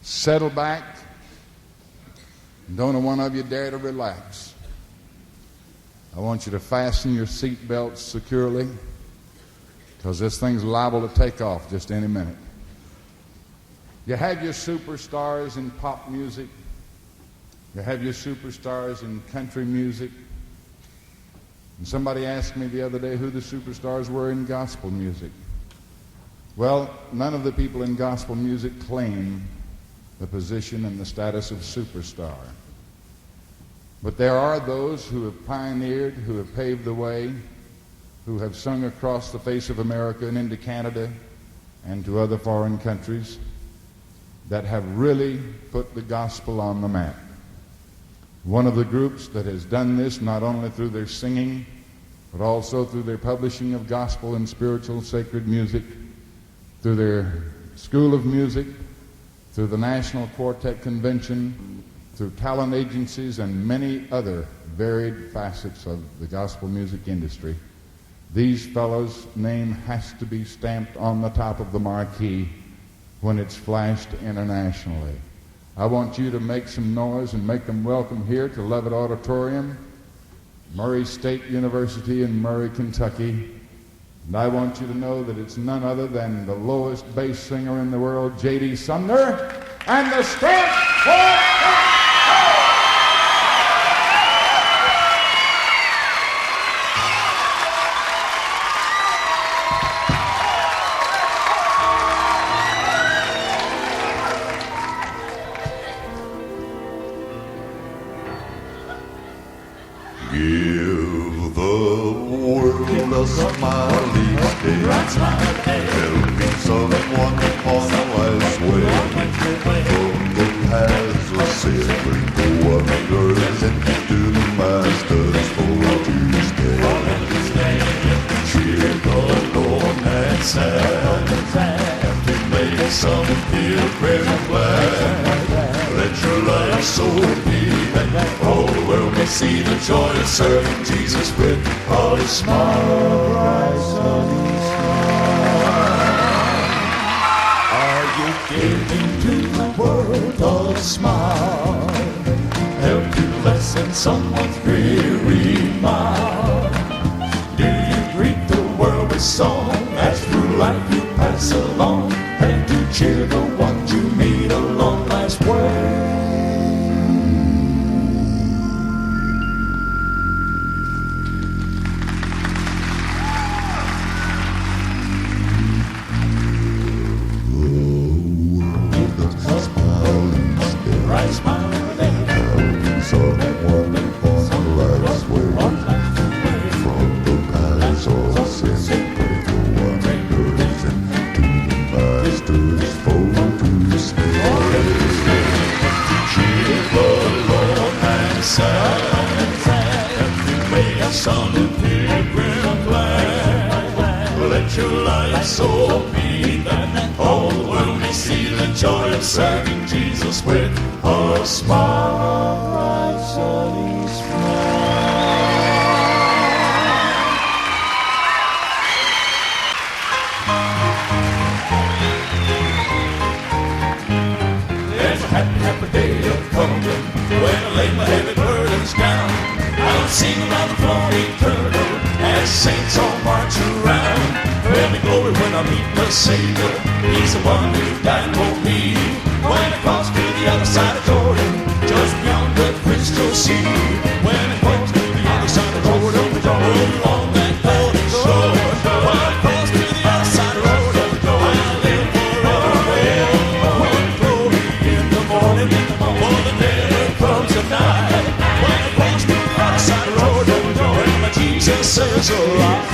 Settle back. Don't one of you dare to relax. I want you to fasten your seat belts securely, because this thing's liable to take off just any minute. You have your superstars in pop music. You have your superstars in country music. And somebody asked me the other day who the superstars were in gospel music. Well, none of the people in gospel music claim the position and the status of superstar. But there are those who have pioneered, who have paved the way, who have sung across the face of America and into Canada and to other foreign countries, that have really put the gospel on the map. One of the groups that has done this not only through their singing, but also through their publishing of gospel and spiritual sacred music, through their School of Music, through the National Quartet Convention, through talent agencies, and many other varied facets of the gospel music industry. These fellows' name has to be stamped on the top of the marquee when it's flashed internationally. I want you to make some noise and make them welcome here to Levitt Auditorium, Murray State University in Murray, Kentucky. And I want you to know that it's none other than the lowest bass singer in the world, J.D. Sumner, and the Strength Quartet! Give the world a smile each day. Helping someone on life's way. From the paths of sin to wonders into the Master's fold to stay. Cheer the lorn sad to make some pilgrim glad. Let your light so be that all the world may see the joy of serving Jesus with a smile, bright sunny smile. Are you giving to the world a smile? Help to lessen someone's weary mind. Do you greet the world with song as through life you pass along, and to cheer the ones you meet along life's way? Let your light so be that all the world may see the joy of serving Jesus with a smile, bright sunny smile. There's a happy, happy day of coming when I lay my heavy burdens down. I'll sing around the floor eternal as saints all march around. There'll be glory when I meet the Savior. He's the one who died for me. When I cross to the other side of Jordan, just beyond the crystal sea. When I cross to the other side of Jordan, along that golden shore. When I cross to the other side of Jordan, I'll live forever. When glory in the morning, for the day comes at night. When I cross to the other side of Jordan, when my Jesus says alive.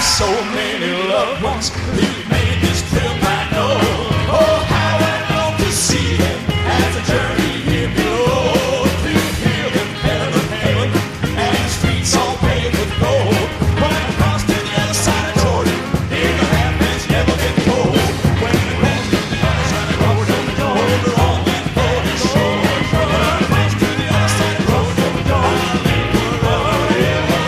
so many loved ones who made this trip I know. Oh, how I long to see him as a journey here below. To hear him heaven, heaven, and the streets all paved with gold. When I cross to the other side of Jordan, in the half-pants never get cold. When I cross to the other side of Jordan, over on that golden shore. When I cross to the other side of Jordan, I'll live forever.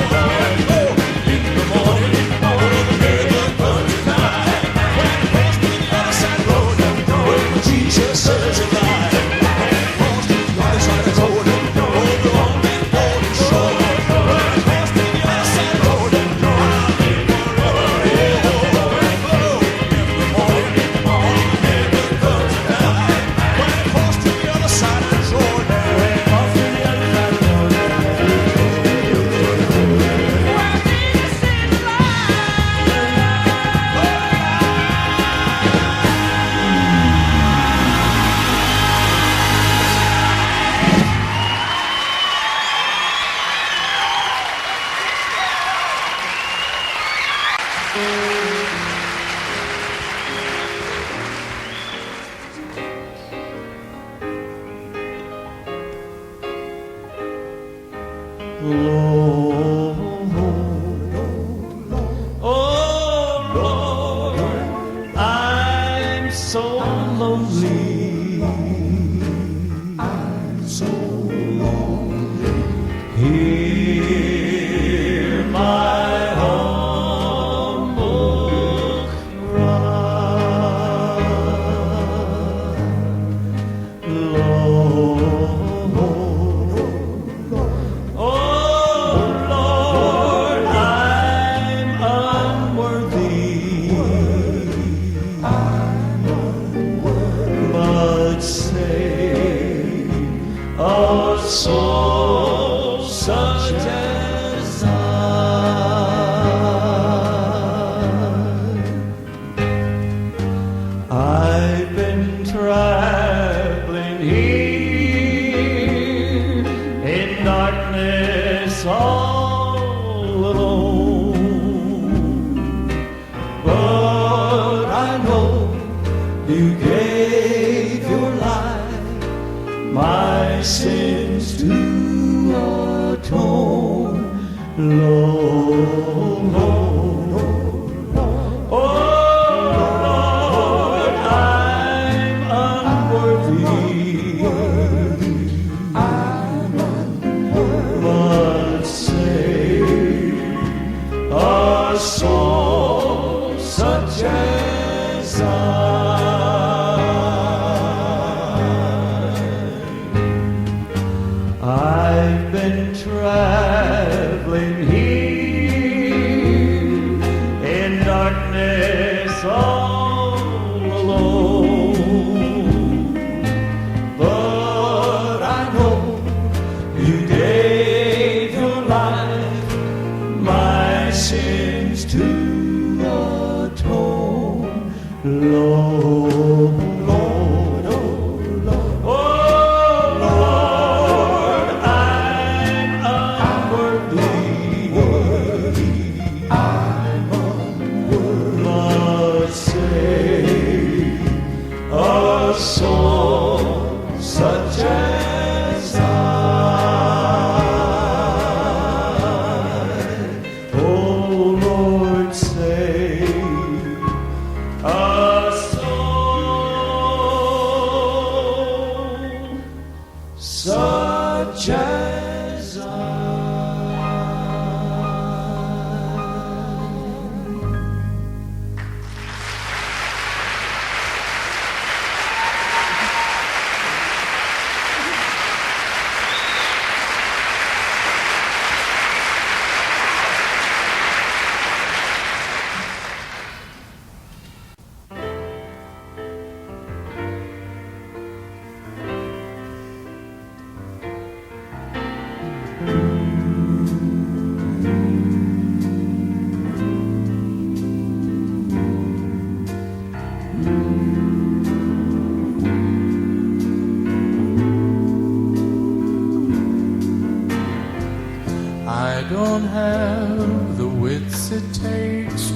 In the morning, over the river comes tonight. When I cross to the other side of Jordan, where Jesus serves a light. When I cross to the other side of Jordan, over on that golden shore. When I cross to the other side of Jordan, I'll live forever. In the morning, over the river comes tonight. When I cross to the other side of Jordan, cross to the other side of Jordan. Oh Lord, I'm so lonely. I'm so lonely. Hear my humble cry, Lord. Oh Lord, I'm unworthy, but save a soul such as I. I've been traveling here in darkness all alone, but I know you gave your life my sins to atone, Lord. Oh Lord, I'm unworthy, but save a soul such as I. I've been traveling here in darkness all alone, but I know you gave your life my sins to atone, Lord. Oh Lord, I'm unworthy, but save a soul such as I. Oh Lord, save a soul such as I. I don't have the wits it takes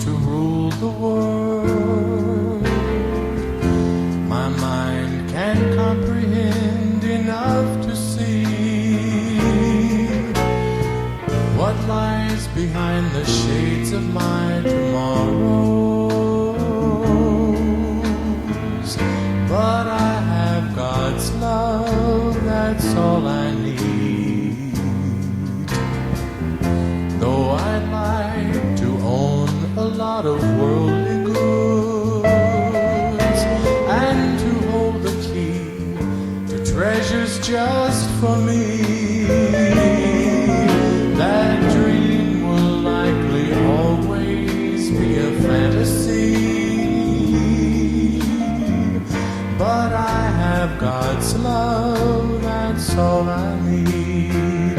the world. My mind can't comprehend enough to see what lies behind the shades of my tomorrows. But I have God's love, that's all I need. Though I'd like to own a lot of worldly goods and to hold the key to treasures just for me, that dream will likely always be a fantasy. But I have God's love, that's all I need.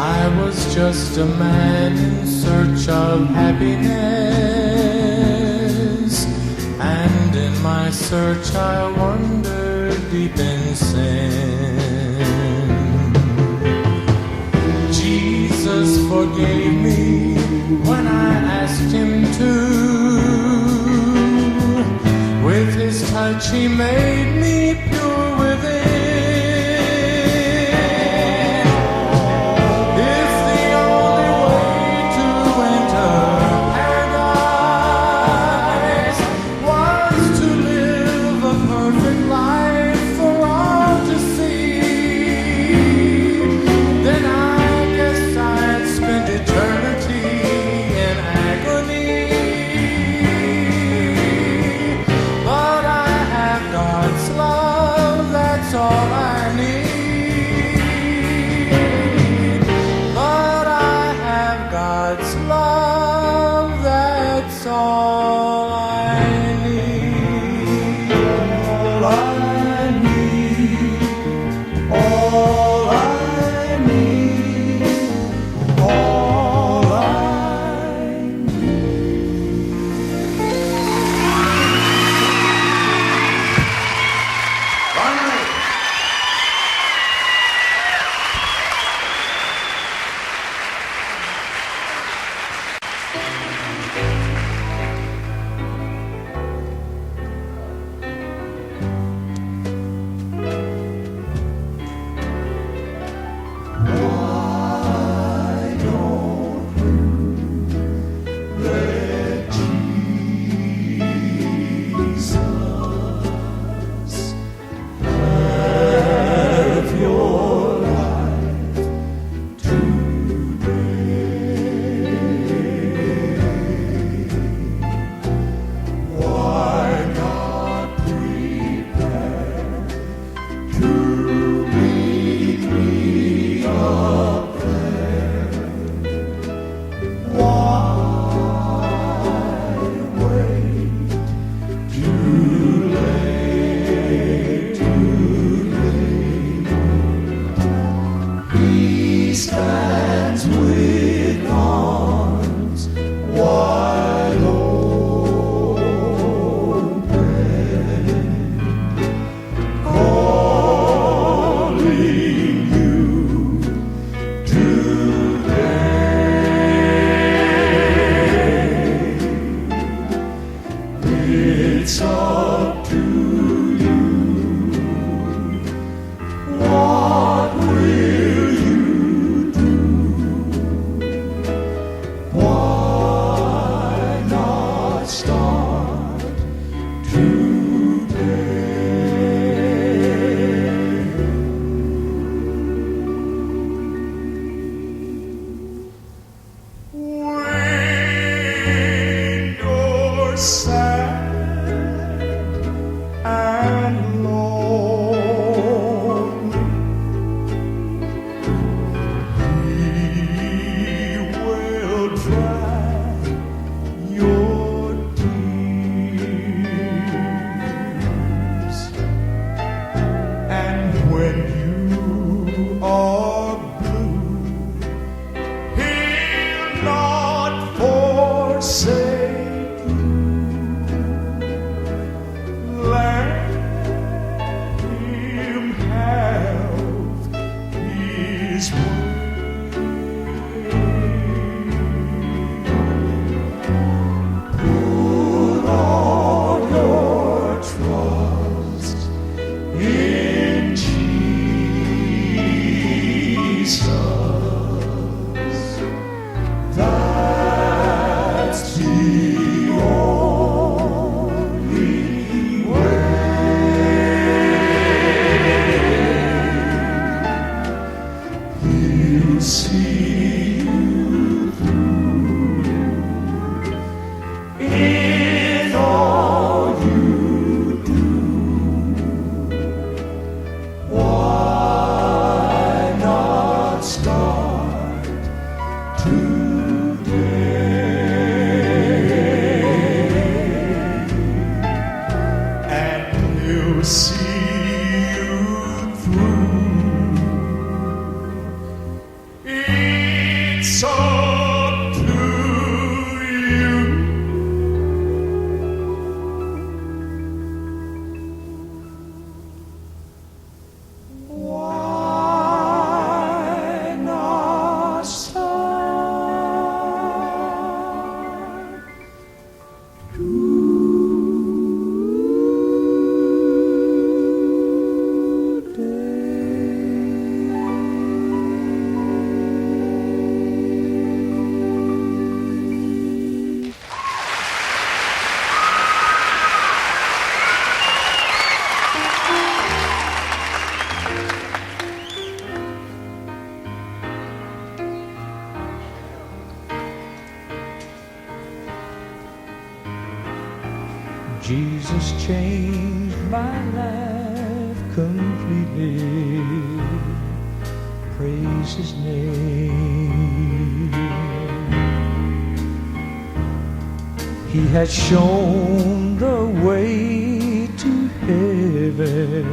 I was just a man in search of happiness, and in my search I wandered deep in sin. Jesus forgave me when I asked him to. With his touch he made me pure within. If the only way to enter paradise was to live a perfect life for all to see, then I guess I'd spend eternity in agony. God's love, Jesus changed my life completely. Praise his name. He has shown the way to heaven.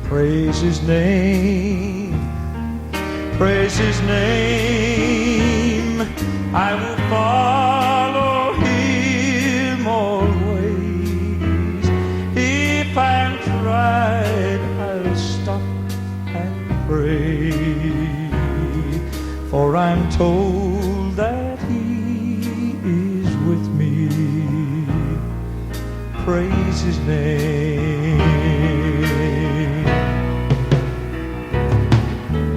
Praise his name. Praise his name. I will follow him always. If I'm tried, I'll stop and pray. For I'm told that he is with me. Praise his name.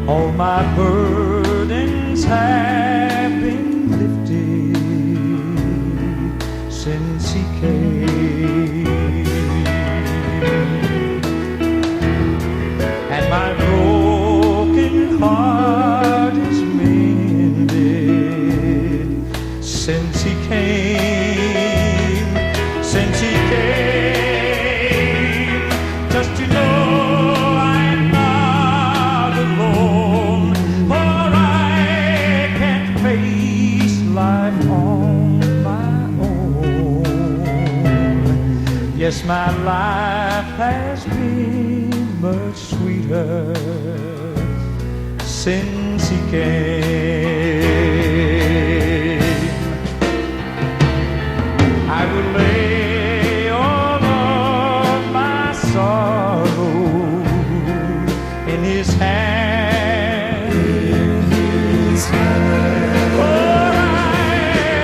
All my burdens have been lifted since he came, and my broken heart is mended since he came, since he came. Just to know I'm not alone, for I can't face life on my own. Yes, my life has been much sweeter since he came. I will lay all of my sorrow in his hand. For I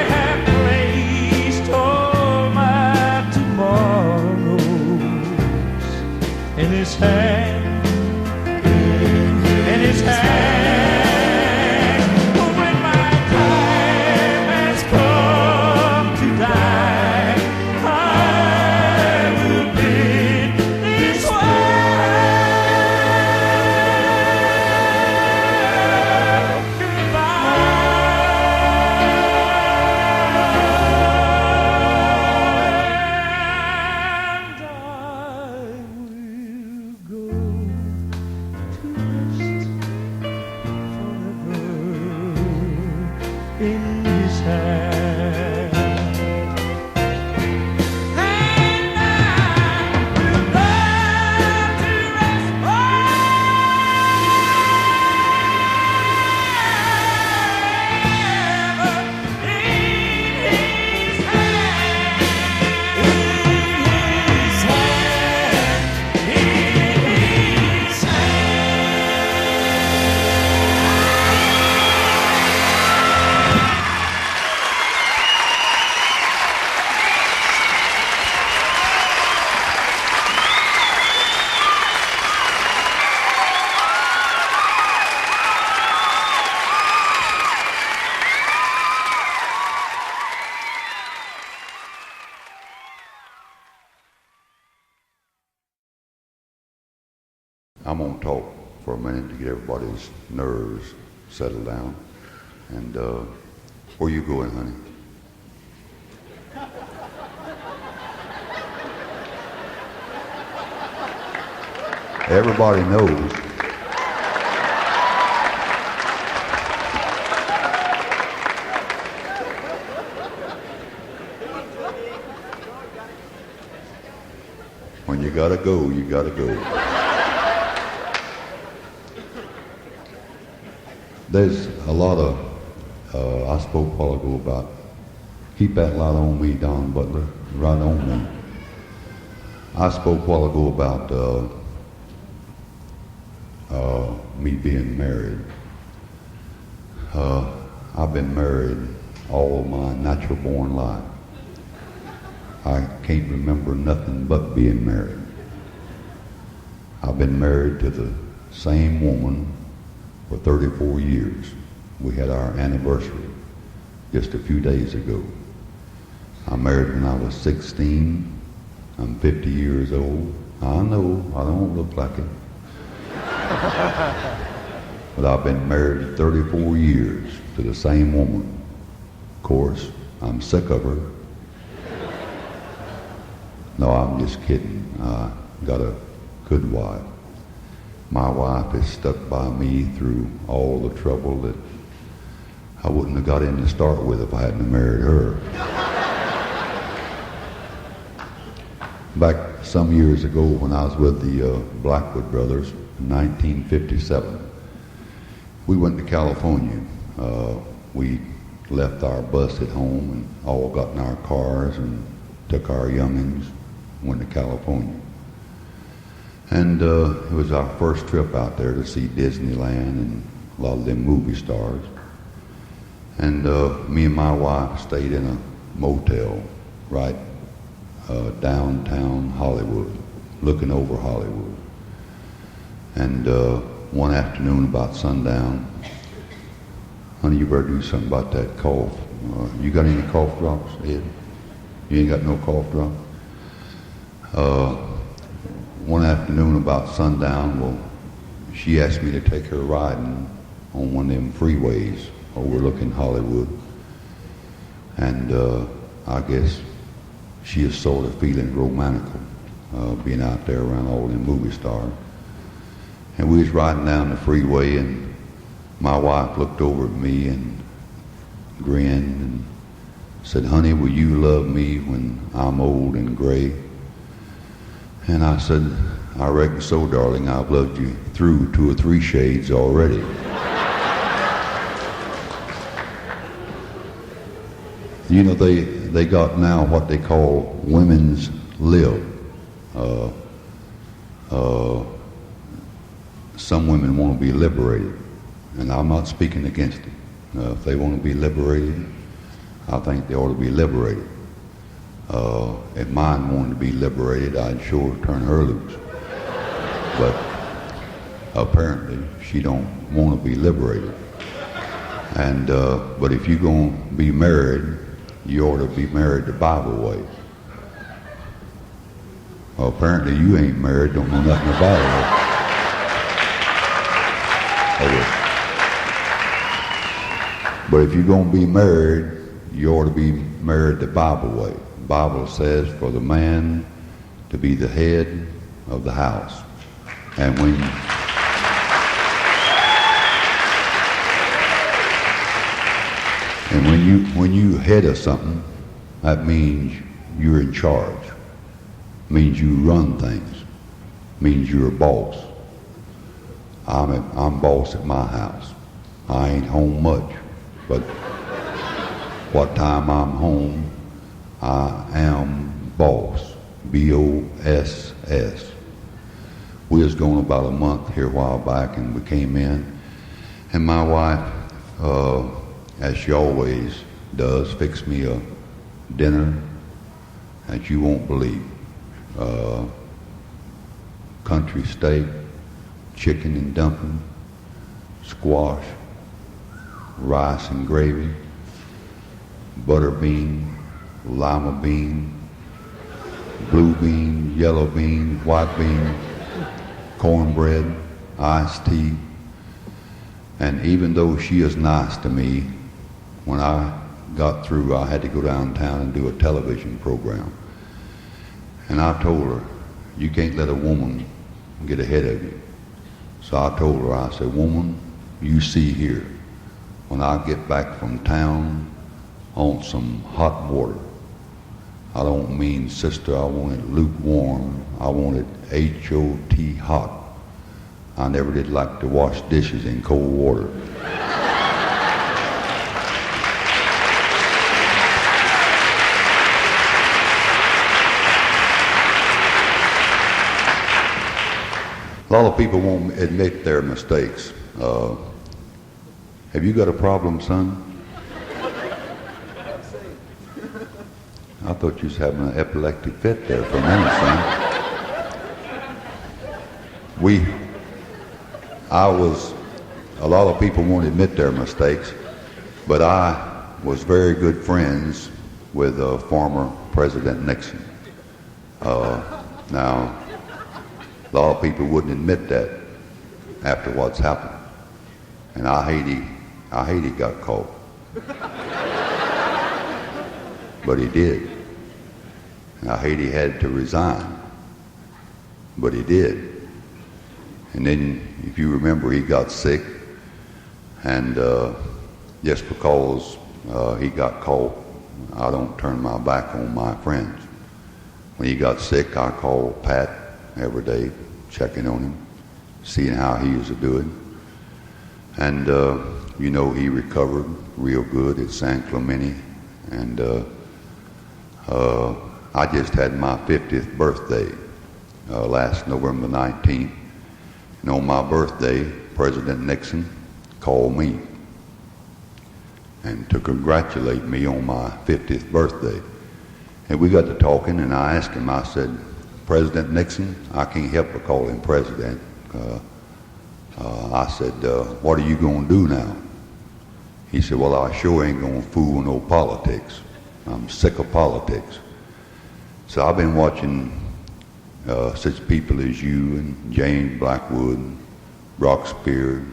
have placed all my tomorrows in his hand. In his hand. When my time has come to die, I will bid this world in his hand. And I will love to rest forever in his hand. In his hand. In his I'm going to talk for a minute to get everybody's nerves settled down. And where you going, honey? Everybody knows. When you gotta go, you gotta go. There's a lot of, I spoke a while ago about, keep that light on me, Don Butler, right on me. I spoke a while ago about me being married. I've been married all my natural born life. I can't remember nothing but being married. I've been married to the same woman for 34 years. We had our anniversary just a few days ago. I married when I was 16. I'm 50 years old. I know, I don't look like it. But I've been married 34 years to the same woman. Of course, I'm sick of her. No, I'm just kidding. I got a good wife. My wife has stuck by me through all the trouble that I wouldn't have got in to start with if I hadn't married her. Back some years ago when I was with the Blackwood brothers in 1957, we went to California. We left our bus at home and all got in our cars and took our youngins, went to California. And it was our first trip out there to see Disneyland and a lot of them movie stars. And me and my wife stayed in a motel right downtown Hollywood, looking over Hollywood. And one afternoon about sundown, honey, you better do something about that cough. You got any cough drops, Ed? You ain't got no cough drops? One afternoon about sundown, well, she asked me to take her riding on one of them freeways overlooking Hollywood. And I guess she is sort of feeling romantical, being out there around all them movie stars. And we was riding down the freeway, and my wife looked over at me and grinned and said, honey, will you love me when I'm old and gray? And I said, I reckon so, darling. I've loved you through 2 or 3 shades already. You know, they got now what they call women's lib. Some women want to be liberated, and I'm not speaking against it. If they want to be liberated, I think they ought to be liberated. If mine wanted to be liberated, I'd sure turn her loose. But apparently, she don't want to be liberated. And but if you're going to be married, you ought to be married the Bible way. Well, apparently, you ain't married, don't know nothing about it. But if you're going to be married, you ought to be married the Bible way. The Bible says for the man to be the head of the house. And when you head of something, that means you're in charge. Means you run things. Means you're a boss. I'm boss at my house. I ain't home much, but what time I'm home, I am boss. B-O-S-S. We was gone about a month here a while back, and we came in, and my wife, as she always does, fixed me a dinner that you won't believe. Country steak, chicken and dumpling, squash, rice and gravy, butter bean, lima bean, blue bean, yellow bean, white bean, cornbread, iced tea. And even though she is nice to me, when I got through, I had to go downtown and do a television program. And I told her, you can't let a woman get ahead of you. So I told her, I said, woman, you see here, when I get back from town, I want some hot water. I don't mean, sister, I want it lukewarm. I want it H-O-T hot. I never did like to wash dishes in cold water. A lot of people won't admit their mistakes. Have you got a problem, son? I thought you was having an epileptic fit there for a minute, son. A lot of people won't admit their mistakes, but I was very good friends with former President Nixon. Now, a lot of people wouldn't admit that after what's happened. And I hate he got caught. But he did. And Haiti had to resign, but he did. And then, if you remember, he got sick, and just because he got caught, I don't turn my back on my friends. When he got sick, I called Pat every day, checking on him, seeing how he was doing. And, you know, he recovered real good at San Clemente. And I just had my 50th birthday last November 19th. And on my birthday, President Nixon called me and to congratulate me on my 50th birthday. And we got to talking, and I asked him, I said, President Nixon, I can't help but call him President. I said, what are you going to do now? He said, well, I sure ain't going to fool no politics. I'm sick of politics. So I've been watching such people as you and James Blackwood, Brock Spear.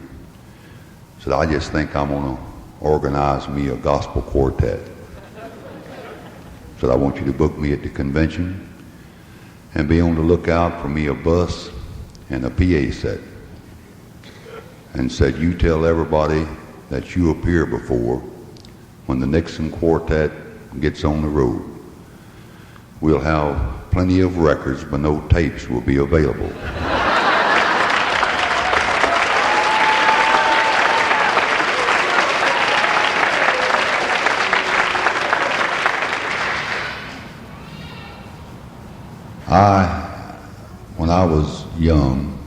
So I just think I'm going to organize me a gospel quartet. So I want you to book me at the convention and be on the lookout for me a bus and a PA set. And said, you tell everybody that you appear before when the Nixon Quartet gets on the road. We'll have plenty of records, but no tapes will be available. When I was young,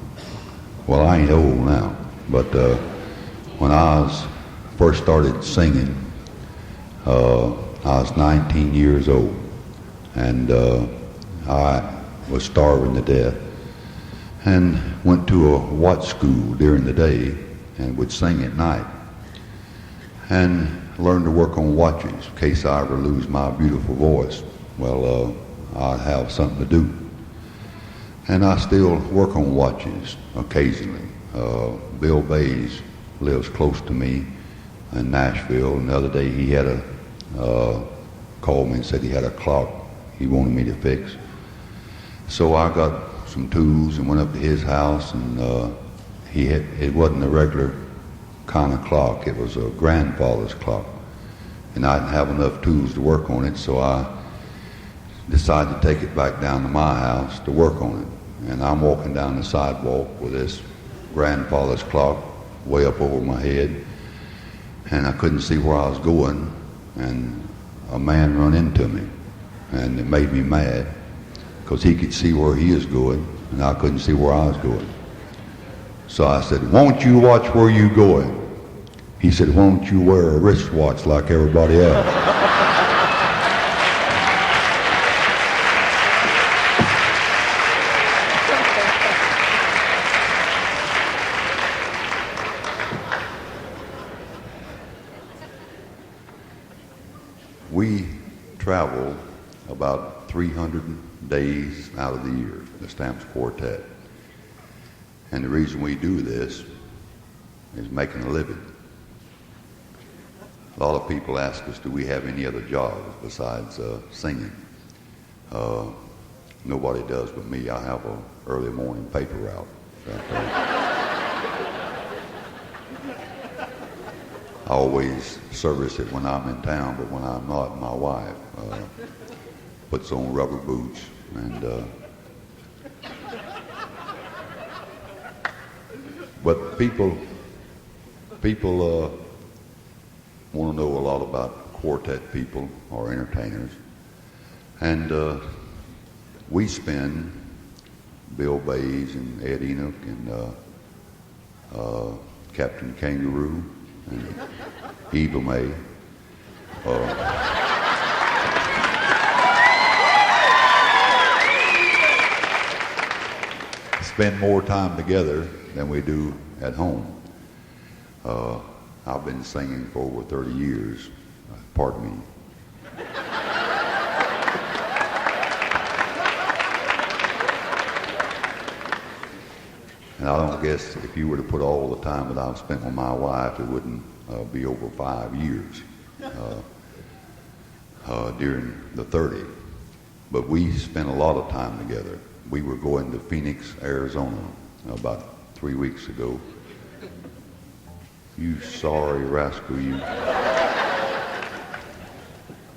well, I ain't old now, but when I first started singing, I was 19 years old, and I was starving to death, and went to a watch school during the day and would sing at night, and learned to work on watches in case I ever lose my beautiful voice. Well, I'd have something to do. And I still work on watches occasionally. Bill Bays lives close to me in Nashville, and the other day he had called me and said he had a clock he wanted me to fix. So I got some tools and went up to his house, and it wasn't a regular kind of clock, it was a grandfather's clock. And I didn't have enough tools to work on it, so I decided to take it back down to my house to work on it. And I'm walking down the sidewalk with this grandfather's clock way up over my head, and I couldn't see where I was going, and a man run into me, and it made me mad because he could see where he was going and I couldn't see where I was going. So I said, won't you watch where you going? He said, won't you wear a wristwatch like everybody else? We travel about 300 days out of the year, the Stamps Quartet. And the reason we do this is making a living. A lot of people ask us, do we have any other jobs besides singing? Nobody does but me. I have an early morning paper route. I always service it when I'm in town, but when I'm not, my wife puts on rubber boots and but people want to know a lot about quartet people or entertainers, and we spend Bill Bays and Ed Enoch and Captain Kangaroo and Eva May. Spend more time together than we do at home. I've been singing for over 30 years. Pardon me. And I don't guess if you were to put all the time that I've spent with my wife, it wouldn't be over 5 years during the 30. but we spent a lot of time together. We were going to Phoenix, Arizona about 3 weeks ago. You sorry rascal, you.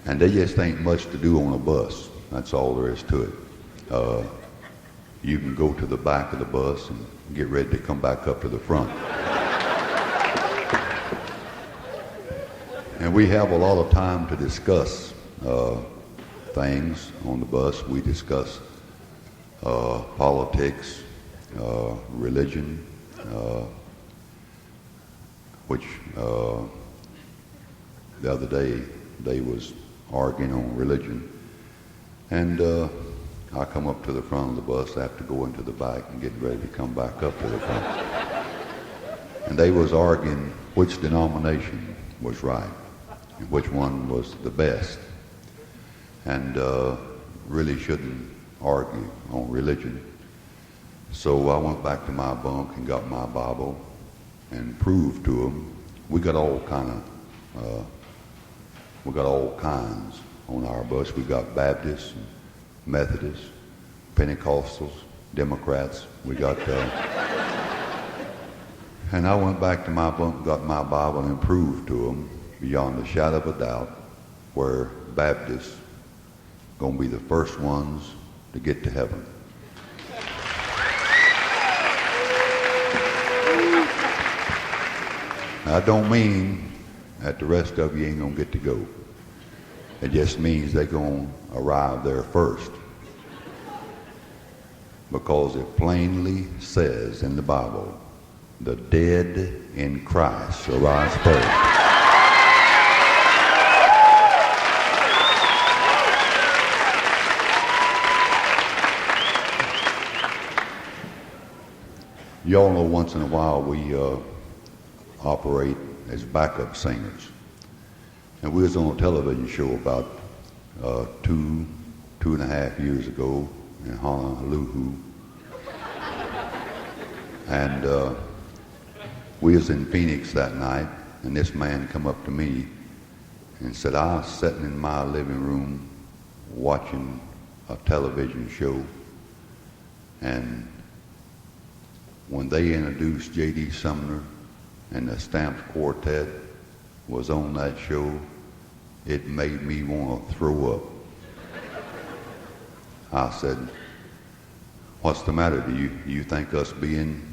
And there just ain't much to do on a bus. That's all there is to it. You can go to the back of the bus and get ready to come back up to the front. And we have a lot of time to discuss things on the bus. We discuss politics, religion, which the other day they was arguing on religion. And I come up to the front of the bus after going to the back and getting ready to come back up to the front. And they was arguing which denomination was right and which one was the best. And really shouldn't argue on religion. So I went back to my bunk and got my Bible and proved to them we got all kinds on our bus. We got Baptists, Methodists, Pentecostals, Democrats. We got, and I went back to my bunk, got my Bible, and proved to them beyond a shadow of a doubt where Baptists gonna be the first ones to get to heaven. I don't mean that the rest of you ain't gonna get to go. It just means they're gonna arrive there first. Because it plainly says in the Bible, the dead in Christ shall rise first. Y'all know once in a while we operate as backup singers. And we was on a television show about 2.5 years ago in Honolulu. And we was in Phoenix that night, and this man come up to me and said, I was sitting in my living room watching a television show, and when they introduced J.D. Sumner and the Stamps Quartet was on that show, it made me want to throw up. I said, what's the matter? Do you think us being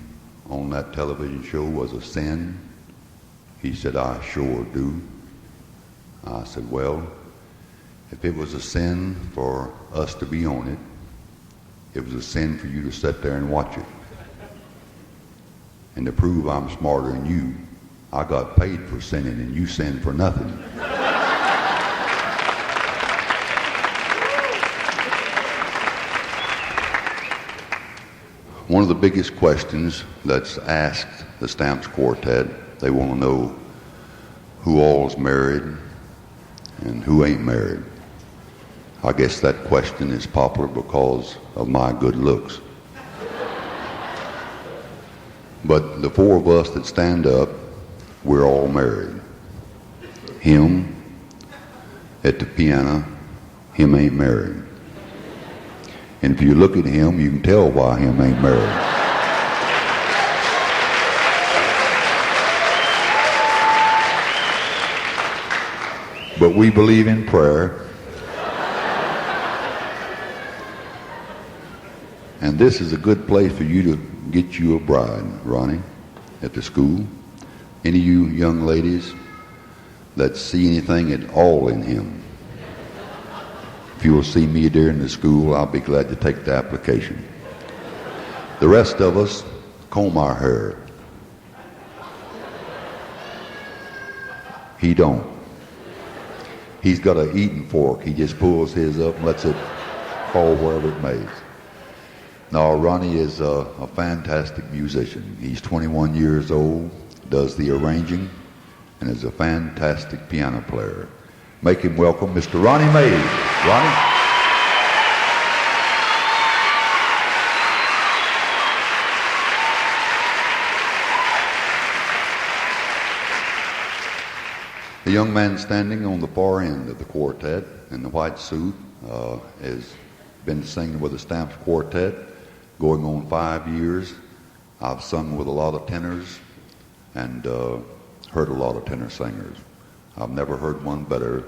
on that television show was a sin? He said, I sure do. I said, well, if it was a sin for us to be on it, it was a sin for you to sit there and watch it. And to prove I'm smarter than you, I got paid for sinning and you sinned for nothing. One of the biggest questions that's asked the Stamps Quartet, they want to know who all's married and who ain't married. I guess that question is popular because of my good looks. But the four of us that stand up, we're all married. Him at the piano, him ain't married. And if you look at him, you can tell why him ain't married. But we believe in prayer. And this is a good place for you to get you a bride, Ronnie, at the school. Any of you young ladies that see anything at all in him, if you will see me during the school, I'll be glad to take the application. The rest of us comb our hair. He don't. He's got an eating fork. He just pulls his up and lets it fall wherever it may. Now, Ronnie is a fantastic musician. He's 21 years old, does the arranging, and is a fantastic piano player. Make him welcome Mr. Ronnie Mays. Ronnie? The young man standing on the far end of the quartet in the white suit is been singing with the Stamps Quartet going on 5 years. I've sung with a lot of tenors and heard a lot of tenor singers. I've never heard one better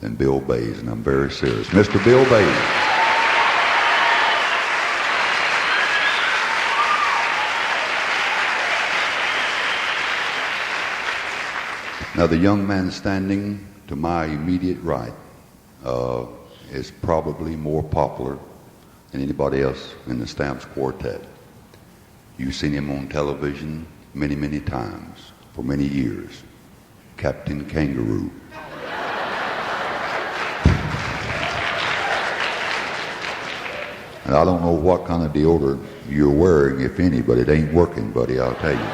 than Bill Bays, and I'm very serious. Mr. Bill Bays. Now, the young man standing to my immediate right is probably more popular than anybody else in the Stamps Quartet. You've seen him on television many, many times for many years. Captain Kangaroo. And I don't know what kind of deodorant you're wearing, if any, but it ain't working, buddy, I'll tell you.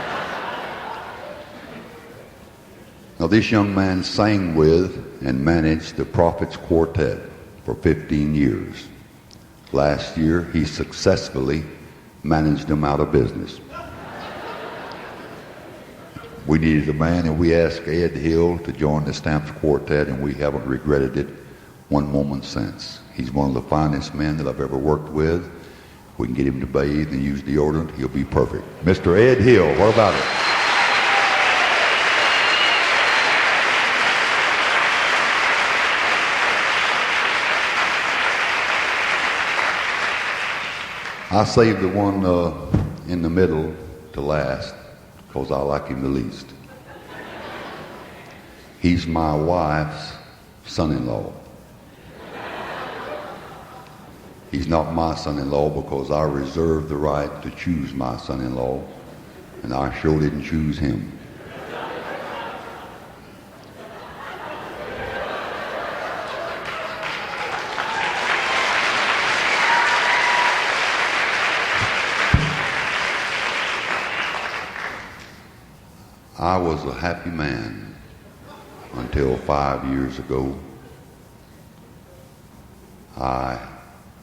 Now, this young man sang with and managed the Prophets Quartet for 15 years. Last year, he successfully managed them out of business. We needed a man, and we asked Ed Hill to join the Stamps Quartet, and we haven't regretted it one moment since. He's one of the finest men that I've ever worked with. If we can get him to bathe and use deodorant, he'll be perfect. Mr. Ed Hill, what about it? I saved the one in the middle to last because I like him the least. He's my wife's son-in-law. He's not my son-in-law because I reserved the right to choose my son-in-law, and I sure didn't choose him. I was a happy man until 5 years ago. I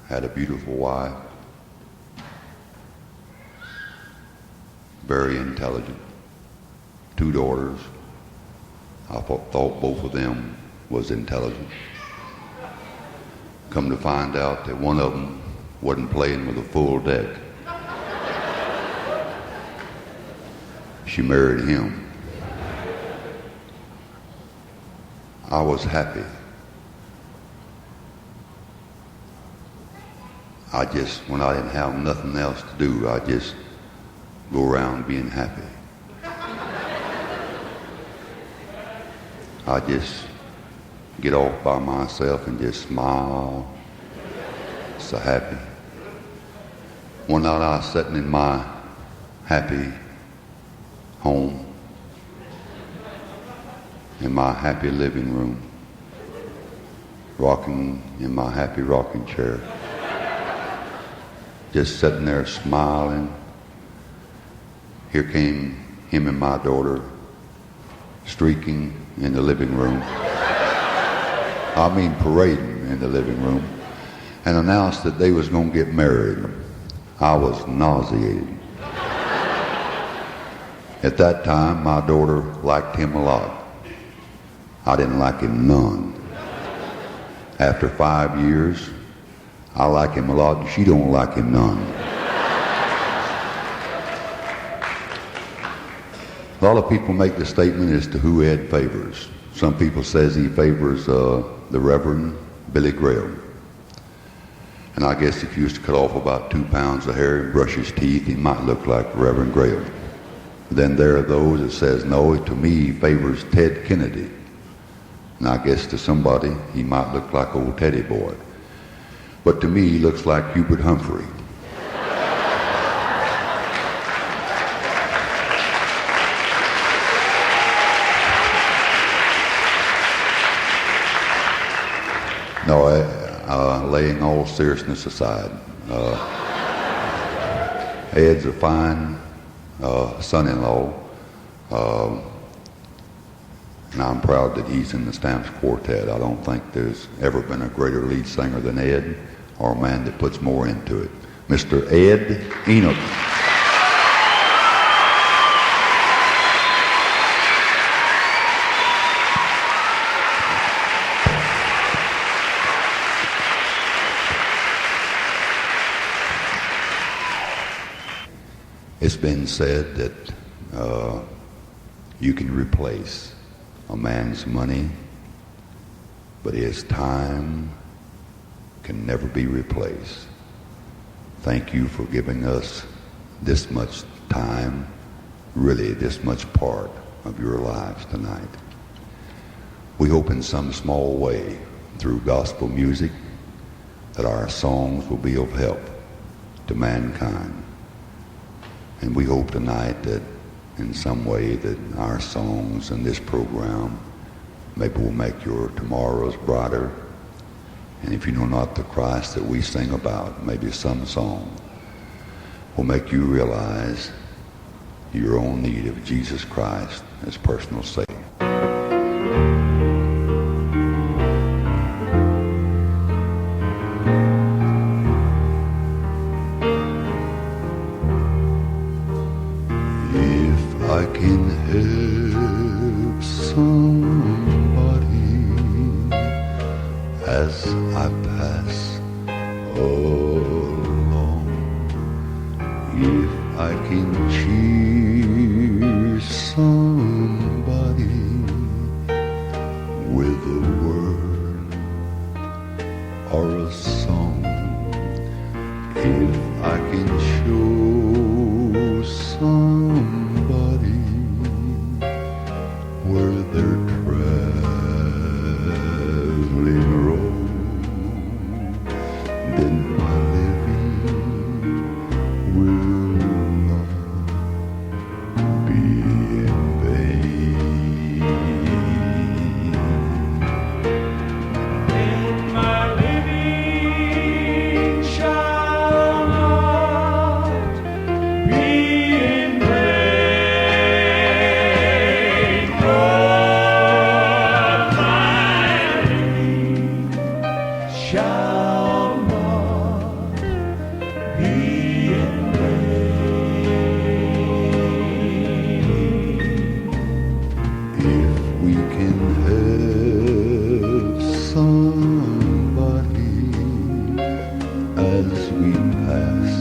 had a beautiful wife, very intelligent, 2 daughters. I thought both of them was intelligent. Come to find out that one of them wasn't playing with a full deck. She married him. I was happy. When I didn't have nothing else to do, I just go around being happy. I just get off by myself and just smile. So happy. One night I was sitting in my happy home, in my happy living room, rocking in my happy rocking chair, just sitting there smiling. Here came him and my daughter streaking in the living room. I mean parading in the living room, and announced that they was going to get married. I was nauseated. At that time, my daughter liked him a lot. I didn't like him none. After 5 years, I like him a lot, and she don't like him none. A lot of people make the statement as to who Ed favors. Some people says he favors the Reverend Billy Graham. And I guess if you used to cut off about 2 pounds of hair and brush his teeth, he might look like Reverend Graham. Then there are those that says, no, to me he favors Ted Kennedy. And I guess to somebody he might look like old Teddy Boy. But to me he looks like Hubert Humphrey. No, laying all seriousness aside, Ed's a fine son-in-law, and I'm proud that he's in the Stamps Quartet. I don't think there's ever been a greater lead singer than Ed, or a man that puts more into it. Mr. Ed Enoch. It's been said that you can replace a man's money, but his time can never be replaced. Thank you for giving us this much time, really this much part of your lives tonight. We hope in some small way through gospel music that our songs will be of help to mankind. And we hope tonight that in some way that our songs and this program maybe will make your tomorrows brighter. And if you know not the Christ that we sing about, maybe some song will make you realize your own need of Jesus Christ as personal Savior. If I can help somebody as I pass along, if I can cheer somebody with a word or a song, if I can show somebody where they're traveling road, then my living will not be in vain. And my living shall not be in vain. Lord, my living shall not be in vain. If we can help somebody as we pass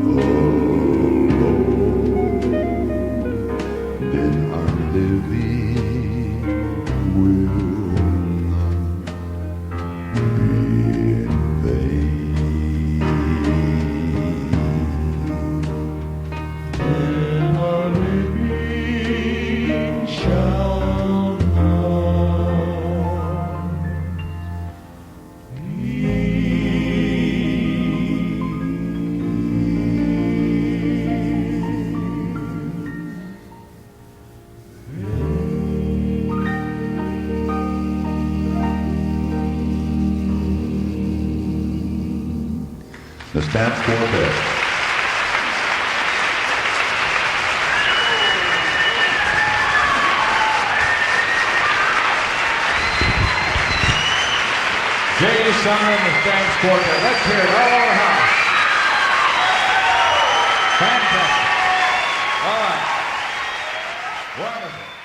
along, then our living will not be in vain. And our living shall not The Stamps Quartet. J.D. Sumner and the Stamps Quartet. Let's hear it all over the house. Fantastic. All right. Wonderful.